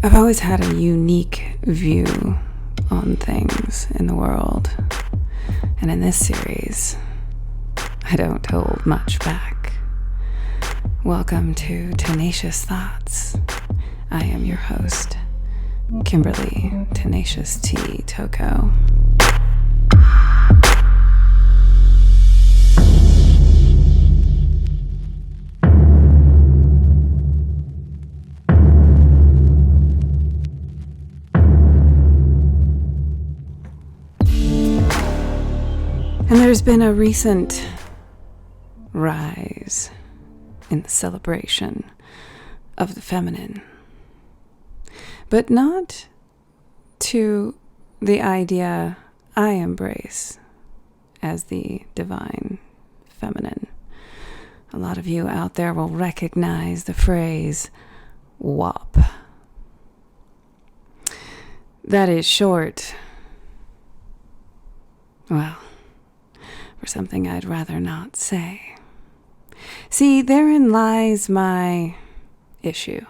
I've always had a unique view on things in the world, and in this series, I don't hold much back. Welcome to Tenacious Thoughts. I am your host, Kimberly Tenacious T. Toko. And there's been a recent rise in the celebration of the feminine, but not to the idea I embrace as the divine feminine. A lot of you out there will recognize the phrase WAP. That is short, well, for something I'd rather not say. See, therein lies my issue.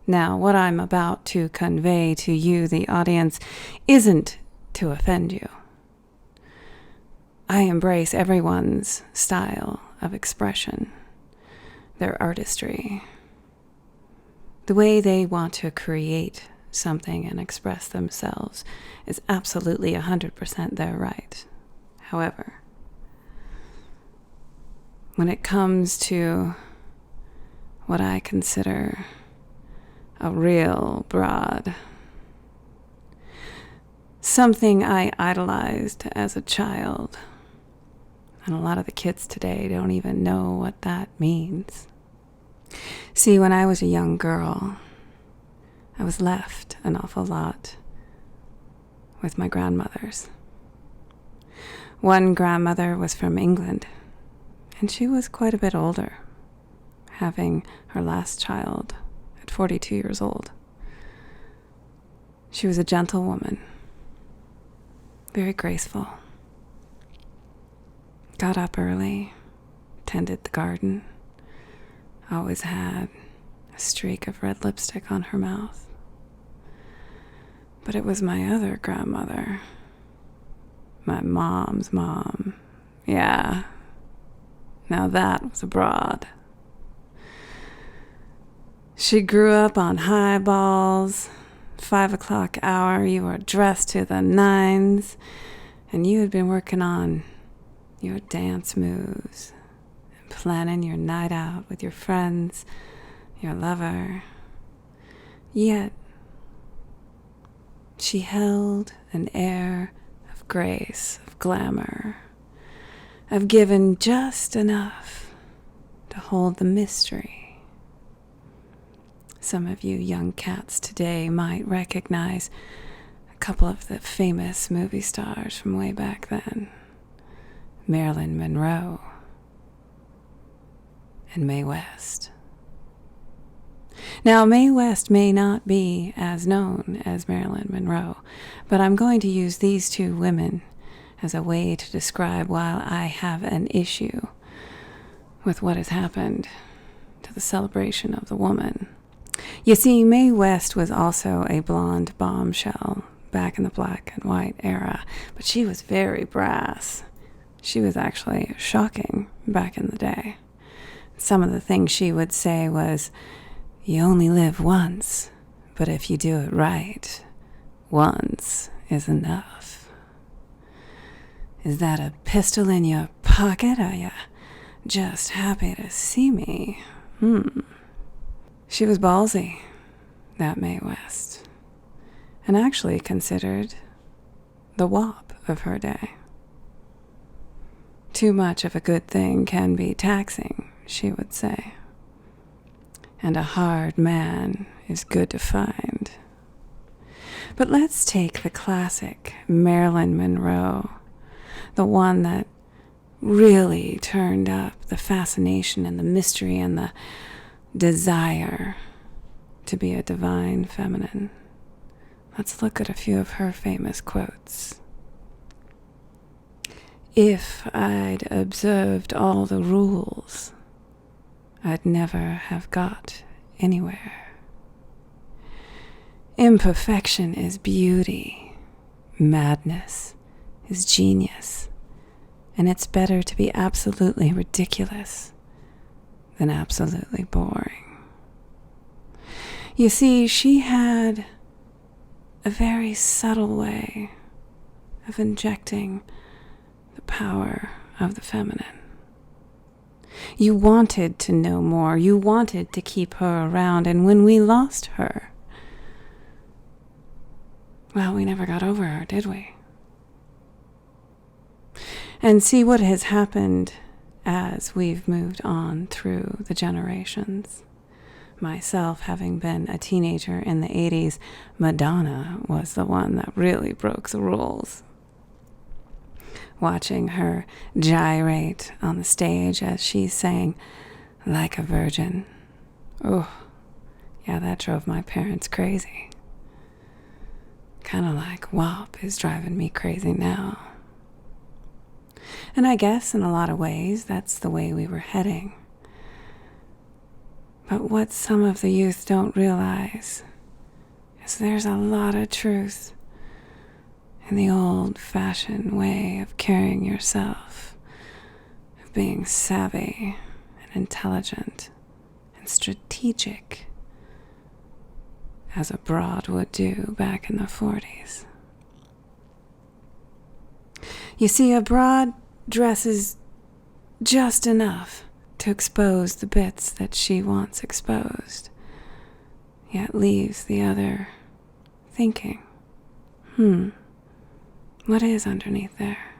Now, what I'm about to convey to you, the audience, isn't to offend you. I embrace everyone's style of expression, their artistry, the way they want to create something and express themselves is absolutely 100% their right. However, when it comes to what I consider a real broad, something I idolized as a child, and a lot of the kids today don't even know what that means. See, when I was a young girl, I was left an awful lot with my grandmothers. One grandmother was from England, and she was quite a bit older, having her last child at 42 years old. She was a gentle woman, very graceful. Got up early, tended the garden, always had a streak of red lipstick on her mouth. But it was my other grandmother, my mom's mom. Yeah, now that was a broad. She grew up on highballs, 5 o'clock hour, you were dressed to the nines, and you had been working on your dance moves and planning your night out with your friends, your lover. Yet, she held an air of grace, of glamour, of giving just enough to hold the mystery. Some of you young cats today might recognize a couple of the famous movie stars from way back then. Marilyn Monroe and Mae West. Now, Mae West may not be as known as Marilyn Monroe, but I'm going to use these two women as a way to describe why I have an issue with what has happened to the celebration of the woman. You see, Mae West was also a blonde bombshell back in the black and white era, but she was very brass. She was actually shocking back in the day. Some of the things she would say was, "You only live once, but if you do it right, once is enough." Is that a pistol in your pocket? Are you just happy to see me? She was ballsy, that Mae West, and actually considered the WAP of her day. Too much of a good thing can be taxing, she would say. And a hard man is good to find. But let's take the classic Marilyn Monroe, the one that really turned up the fascination and the mystery and the desire to be a divine feminine. Let's look at a few of her famous quotes. If I'd observed all the rules, I'd never have got anywhere. Imperfection is beauty. Madness is genius. And it's better to be absolutely ridiculous than absolutely boring. You see, she had a very subtle way of injecting the power of the feminine. You wanted to know more. You wanted to keep her around. And when we lost her, well, we never got over her, did we? And see what has happened as we've moved on through the generations. Myself, having been a teenager in the 80s, Madonna was the one that really broke the rules. Watching her gyrate on the stage as she sang Like a Virgin. Oh, yeah, that drove my parents crazy. Kind of like WAP is driving me crazy now. And I guess in a lot of ways, that's the way we were heading. But what some of the youth don't realize is there's a lot of truth in the old-fashioned way of carrying yourself, of being savvy and intelligent and strategic, as a broad would do back in the 40s. You see, a broad dresses just enough to expose the bits that she wants exposed, yet leaves the other thinking, what is underneath there?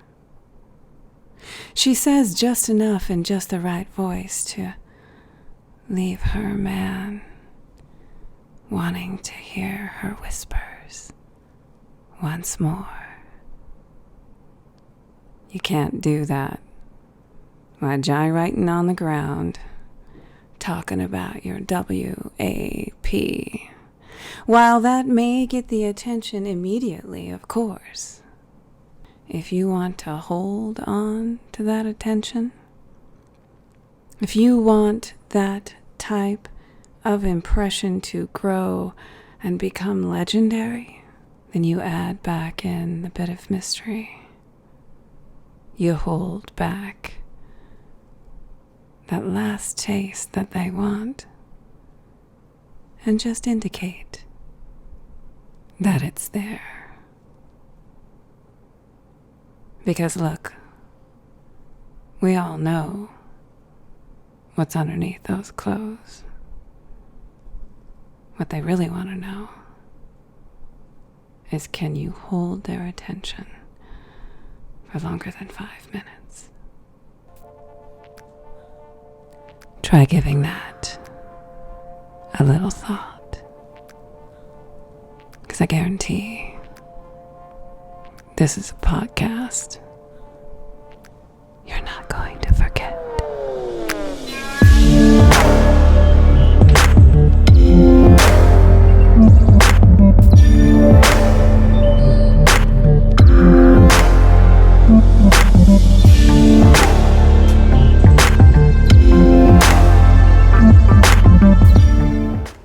She says just enough in just the right voice to leave her man wanting to hear her whispers once more. You can't do that by gyrating on the ground, talking about your WAP. While that may get the attention immediately, of course, if you want to hold on to that attention, if you want that type of impression to grow and become legendary, then you add back in the bit of mystery. You hold back that last taste that they want and just indicate that it's there. Because look, we all know what's underneath those clothes. What they really want to know is, can you hold their attention for longer than 5 minutes? Try giving that a little thought, because I guarantee this is a podcast